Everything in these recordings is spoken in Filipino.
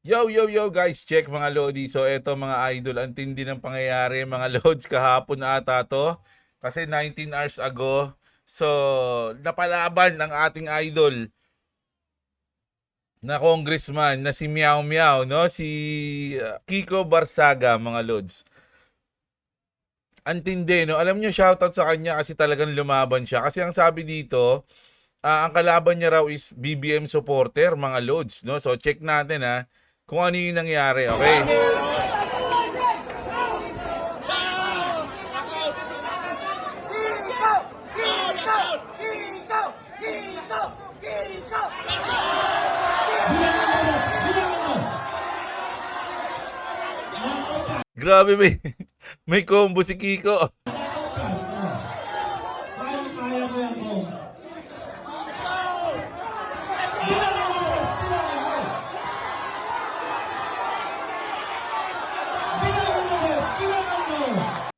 Yo guys, check mga Lodi. So eto mga idol, ang tindi ng pangyayari mga Lods kahapon ata to. Kasi 19 hours ago. So napalaban ng ating idol na congressman na si Meow Meow, no? Si Kiko Barsaga mga Lods. Ang tindi, no? Alam niyo, shoutout sa kanya kasi talagang lumaban siya. Kasi ang sabi dito, ang kalaban niya raw is BBM supporter mga Lods, no? So check natin kung ano yung nangyari, okay? Grabe, may combo si Kiko.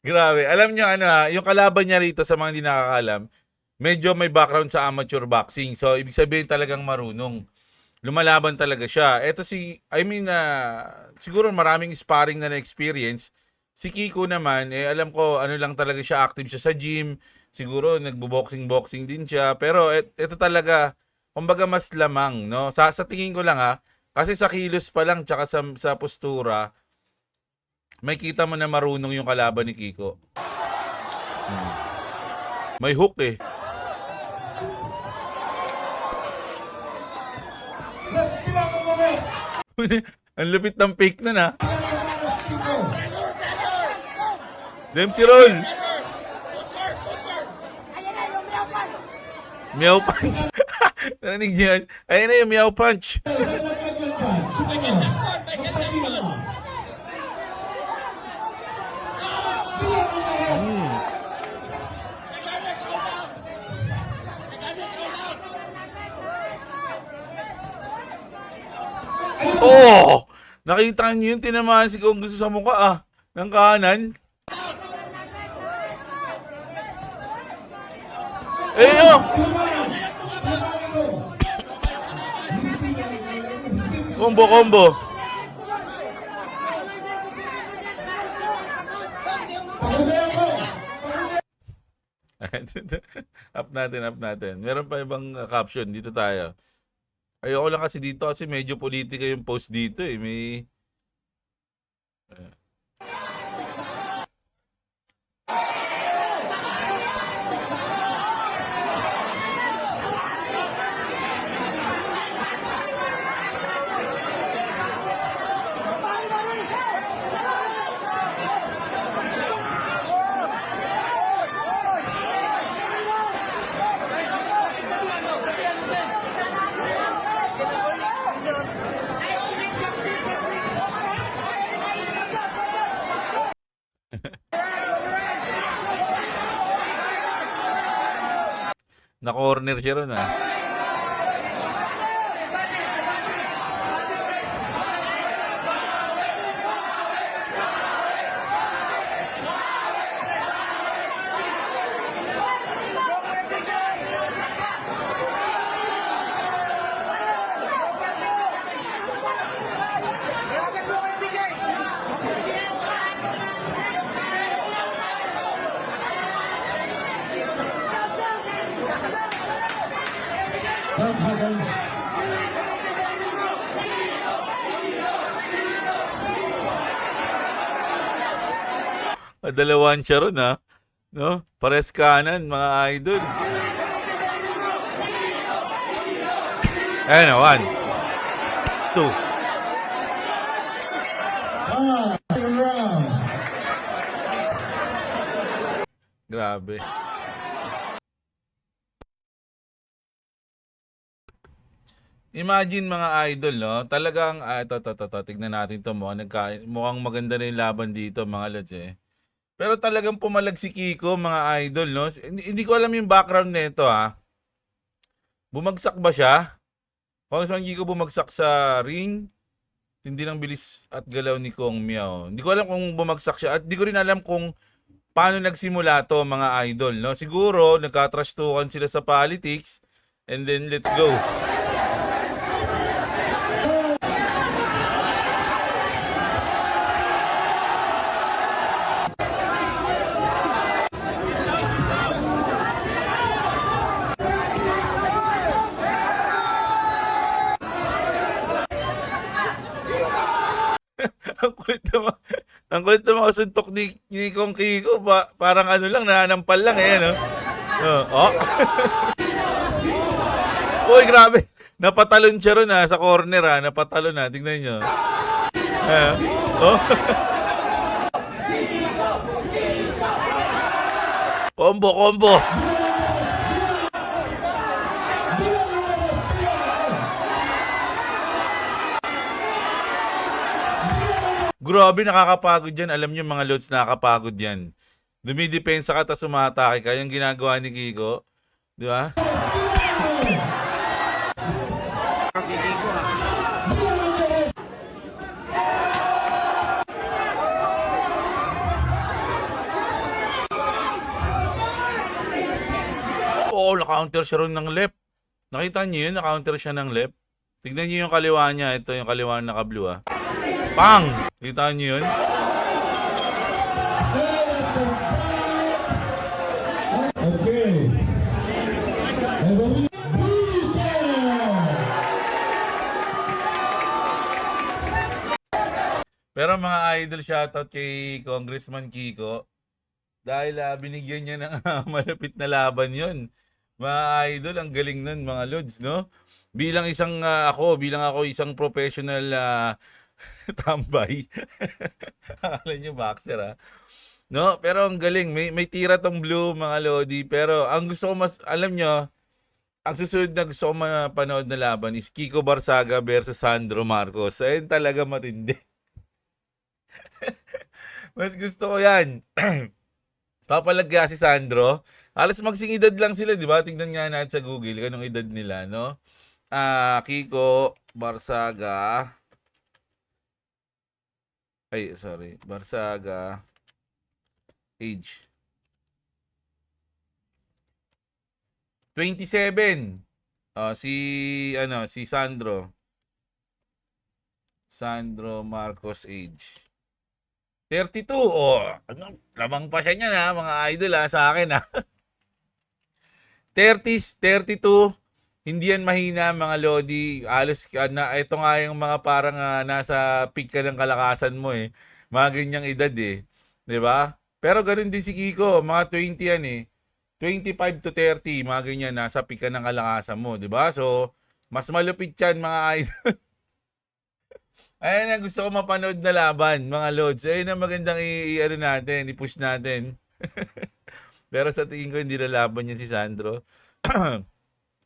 Grabe. Alam niyo yung kalaban niya rito sa mga hindi nakakalam, medyo may background sa amateur boxing. So, ibig sabihin talagang marunong. Lumalaban talaga siya. Ito siguro maraming sparring na experience. Si Kiko naman, alam ko, ano lang talaga siya, active siya sa gym. Siguro, nagbo-boxing din siya. Pero, ito talaga, kumbaga mas lamang, no? Sa tingin ko lang kasi sa kilos pa lang, tsaka sa postura, may kita mo na marunong yung kalaban ni Kiko. May hook eh. Ang lupit ng fake nun Dempsey roll. Meow punch. Narinig niyo yan? Ayan na yung meow punch. Oh! Nakita niyo yung tinamaan si Congress sa mukha ng kanan. Combo. Up natin. Meron pa ibang caption. Dito tayo. Ayoko lang kasi dito kasi medyo politika yung post dito eh. May... Na-corner siya ron Dalawan siya ron no? Pares kanan mga idol. Ayan 1, 2. Grabe. Imagine mga idol, no? Talagang, ito, tignan natin to. Mukhang maganda na yung laban dito, mga lods Pero talagang pumalag si Kiko, mga idol, no? Hindi ko alam yung background nito, Bumagsak ba siya? Congressman Kiko bumagsak sa ring. Hindi lang bilis at galaw ni Kong Miao. Hindi ko alam kung bumagsak siya at hindi ko rin alam kung paano nagsimula to, mga idol, no? Siguro, nagka-trash talkan sila sa politics and then let's go. Ang kulit naman, ang kulit naman kasuntok ni Kong Kiko. Parang ano lang, nananampal lang eh, no? Oh. Uy, grabe. Napatalon siya ron sa corner napatalon tingnan nyo. Oh. Combo. Grabe, nakakapagod yan. Alam nyo mga lods, nakakapagod yan. Dumidepensa ka tapos umatake ka. Yung ginagawa ni Kiko. Di ba? Oo, na-counter siya ron ng left. Nakita niyo yun? Na-counter siya ng left. Tignan niyo yung kaliwa niya. Ito yung kaliwa na naka-blue Pang! Kita niyo yun? Okay. Pero mga idol, shoutout kay Congressman Kiko. Dahil binigyan niya ng malapit na laban yon. Mga idol, ang galing nun mga lods, no? Bilang ako isang professional tambay. Akala niyo boxer No, pero ang galing. May tira tong blue mga lodi. Pero ang gusto ko alam nyo, ang susunod na gusto ko mapanood na laban is Kiko Barsaga versus Sandro Marcos. Ayun talaga matindi. Mas gusto ko yan. Papalagya si Sandro. Alas magsing edad lang sila, di ba? Tingnan nga natin sa Google kanong edad nila, no? Kiko Barsaga. Barsaga. Age. 27. Si Sandro. Sandro Marcos age. 32. Lamang pa siya niyan mga idol sa akin 30s, 32. Hindi yan mahina mga lodi. Alos ito nga yung mga parang nasa peak ka ng kalakasan mo Mga ganyang edad 'Di ba? Pero ganoon din si Kiko, mga 20 yan 25 to 30, mga ganyan, nasa peak ka ng kalakasan mo, 'di ba? So, mas malupit yan mga idol. Ayan ang gusto ko mapanood na laban, mga lods. Ayun ang magandang i-push natin. Pero sa tingin ko hindi na laban yan si Sandro.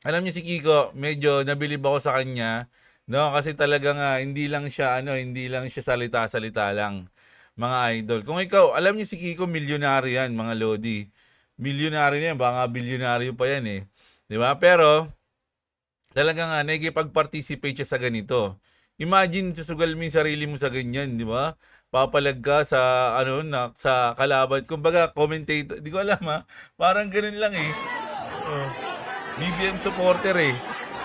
Alam niyo si Kiko, medyo nabilib ako sa kanya, no? Kasi talagang hindi lang siya salita-salita lang, mga idol. Kung ikaw, alam niyo si Kiko, milyonaryo yan, mga lodi. Milyonaryo yan, baka bilyonaryo pa yan 'Di ba? Pero talagang nakikipag-participate siya sa ganito. Imagine susugal mo yung sarili mo sa ganyan, 'di ba? Papalag ka sa sa kalaban. Kumbaga commentator, di ko alam parang ganoon lang BBM supporter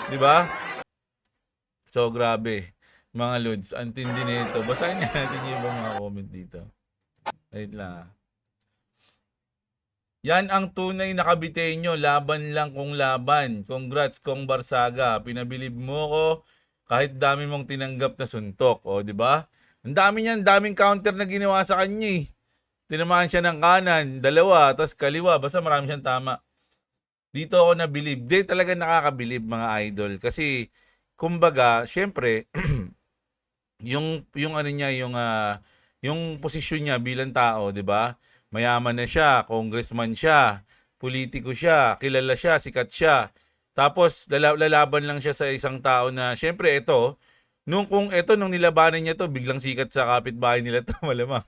'di ba? So grabe, mga lods, ang tindi nito. Basahin natin yung ibang mga comment dito. Wait lang. Yan ang tunay na kabitenyo, laban lang kung laban. Congrats Kong Barsaga, pinabilib mo ko kahit dami mong tinanggap na suntok, 'di ba? Ang daming counter na ginawa sa kanya Tinamaan siya ng kanan, dalawa, tapos kaliwa, basta marami siyang tama. Dito ako nabilib. Di talaga nakakabilib mga idol kasi kumbaga, syempre yung yung posisyon niya bilang tao, 'di ba? Mayaman na siya, congressman siya, politiko siya, kilala siya, sikat siya. Tapos lalaban lang siya sa isang tao na syempre nung nilabanan niya biglang sikat sa kapitbahay nila malamang.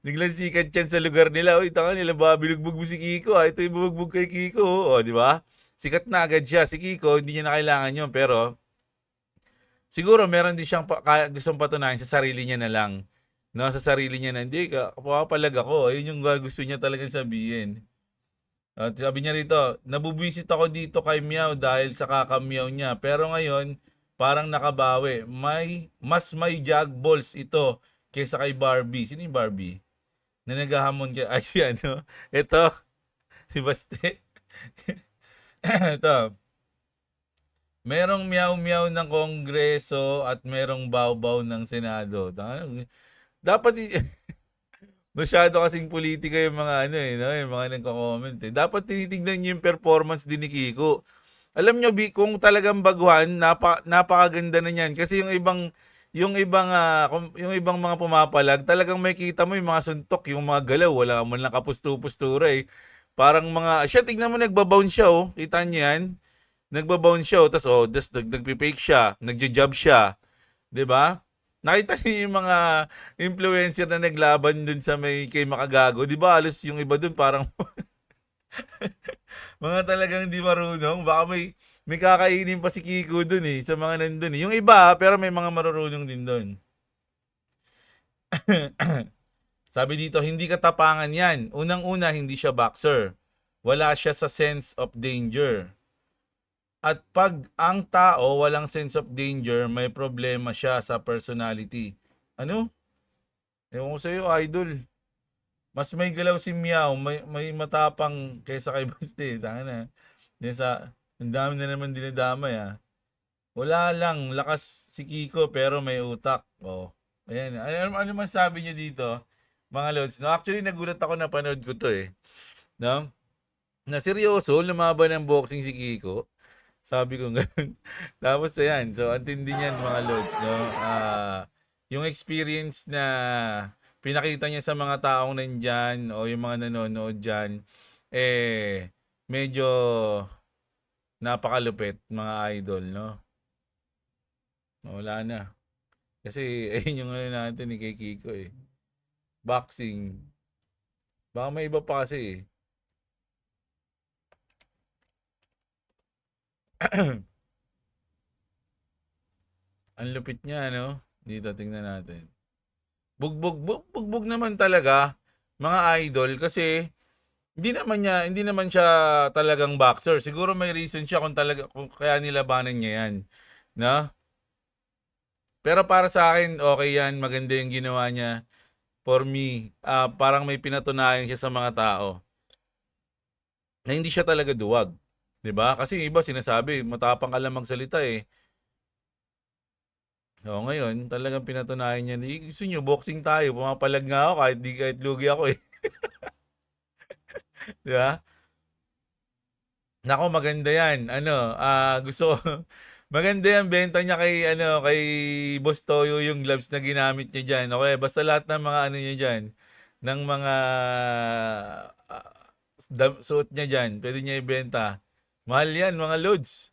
Biglang sikat yan sa lugar nila. Uy, taka nila binugbog mo si Kiko Ito yung bubugbog kay Kiko di ba? Sikat na agad siya. Si Kiko, hindi niya na kailangan yun. Pero, siguro meron din siyang gustong patunayan sa sarili niya na lang. No, sa sarili niya na, hindi ka, papalag ako. Ayun yung gusto niya talagang sabihin. At sabi niya rito, nabubwisit ako dito kay Meow dahil sa kakamiyaw niya. Pero ngayon, parang nakabawi. Mas may jug balls ito kaysa kay Barbie. Sino yung Barbie? Na naghahamon kay, ay si ito, si Baste. Ito. Merong meow-meow ng Kongreso at merong baw-baw ng Senado. Dapat masyado kasing politika yung mga ano eh, no? Yung mga nagko-comment eh. Dapat tinitingnan niyo yung performance din ni Kiko. Alam nyo, kung talagang baguhan, napakaganda na niyan. Kasi yung ibang mga pumapalag, talagang may kita mo yung mga suntok, yung mga galaw, wala man lang kapusto-pustura eh. Parang mga, siya, tignan mo, nagbabounce siya oh. Kita niyo yan? Nagbabounce siya oh. Tas nagpi-fake siya, nagja-jab siya. 'Di ba? Nakita niyo yung mga influencer na naglaban dun sa may kay Makagago, 'di ba? Halos yung iba dun parang mga talagang di marunong. Baka may kakainin pa si Kiko dun eh, sa mga nandun eh. Yung iba, pero may mga marurunong din dun. Sabi dito, hindi katapangan yan. Unang-una, hindi siya boxer. Wala siya sa sense of danger. At pag ang tao walang sense of danger, may problema siya sa personality. Ano? Ewan ko sa'yo, idol. Mas may galaw si Meow, may matapang kaysa kay Basti. Tanga na. Ang dami na naman dinadamay ah. Wala lang, lakas si Kiko pero may utak. Oh. Ayan. Ano man sabi niyo dito, mga lods? No, actually nagulat ako na panood ko to eh. No? Na seryoso, lumaban ng boxing si Kiko. Sabi ko gano'n. Tapos ayan, so ang tindi niyan mga lods, no? Yung experience na pinakita niya sa mga taong nandiyan o yung mga nanonood diyan, eh medyo napakalupit mga idol, no? Wala na. Kasi ayun yung ano natin ni kay Kiko eh. Boxing. Baka may iba pa kasi eh. Ang lupit niya, no? Dito, tingnan natin. Bugbog naman talaga, mga idol, kasi hindi naman siya talagang boxer. Siguro may reason siya kung kaya nilabanan niya 'yan, no? Pero para sa akin, okay 'yan, maganda 'yung ginawa niya. For me, parang may pinatunayan siya sa mga tao na hindi siya talaga duwag, 'di ba? Kasi yung iba sinasabi, matapang ka lang magsalita eh. Oo, ngayon talagang pinatunayan niya, gusto niyo boxing tayo, pumapalag nga ako kahit lugi ako eh, 'di ba? Nako, maganda 'yan. Ano, gusto ko maganda 'yang benta niya kay ano, kay Boss Toyo yung gloves na ginamit niya diyan. Okay, basta lahat ng mga ano niya diyan, ng mga ah, suot niya diyan, pwede niya ibenta. Mahal 'yan mga lods,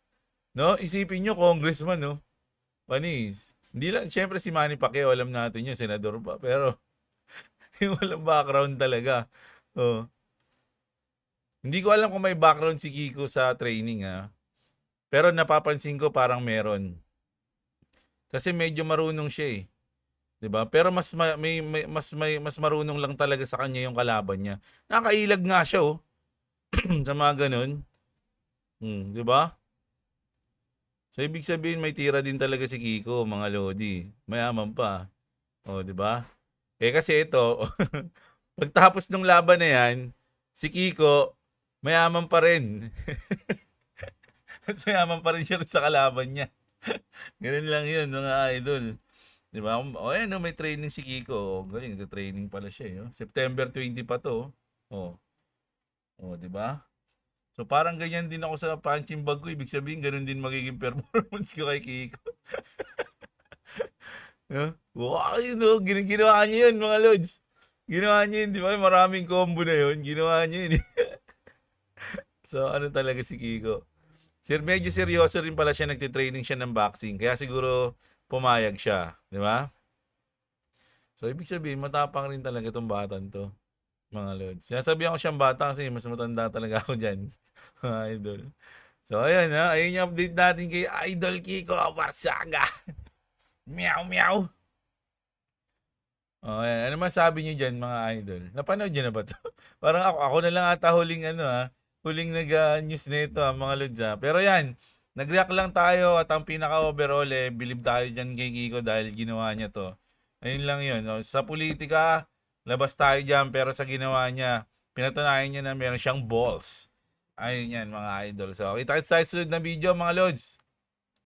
no? Isipin niyo congressman, no? Panis. Hindi lang, siyempre si Manny Pacquiao, alam natin yun, senador pa. Pero yung walang background talaga. Oh. Hindi ko alam kung may background si Kiko sa training ha. Pero napapansin ko parang meron. Kasi medyo marunong siya eh. 'Di ba? Pero mas marunong lang talaga sa kanya yung kalaban niya. Nakailag nga siya oh sa mga ganun. 'Di ba? So ibig sabihin may tira din talaga si Kiko, mga lodi. Mayaman pa. Oh, 'di ba? Eh kasi ito, pagtapos ng laban na 'yan, si Kiko mayaman pa rin. Mas mayaman pa rin siya sa kalaban niya. Ganun lang 'yun, mga idol. 'Di ba? O ayan, no, may training si Kiko. Oh, galing, nagte-training pala siya, eh, oh. September 20 pa 'to. Oh. Oh, 'di ba? So parang ganyan din ako sa punching bag ko. Ibig sabihin, ganun din magiging performance ko kay Kiko. Huh? Wow, yun, oh, ginawa niya yun, mga lods. Ginawa niya yun, di ba? Maraming combo na yun. Ginawa niya yun. So, ano talaga si Kiko? Medyo seryoso rin pala siya, nagtitraining siya ng boxing. Kaya siguro pumayag siya. Di ba? So, ibig sabihin, matapang rin talaga itong batang to, mga lods. Sinasabihan ko siyang bata kasi mas matanda talaga ako dyan, mga idol. So, ayan ha. Ayun yung update natin kay Idol Kiko Barsaga. Meow, meow. Oh, ayan. Ano masabi niyo diyan, mga idol? Napanood niyo na ba 'to? Parang ako na lang ata huling ano, huling nag-news nito, mga lods, Pero 'yan, nag-react lang tayo at ang pinaka-overall, eh, believe tayo diyan kay Kiko dahil ginawa niya 'to. Ayun lang 'yun, no? Sa politika, labas tayo diyan, pero sa ginawa niya, pinatunayan niya na meron siyang balls. Ayun 'yan, mga idol. So, kita-kits tayo sa susunod na video, mga lods.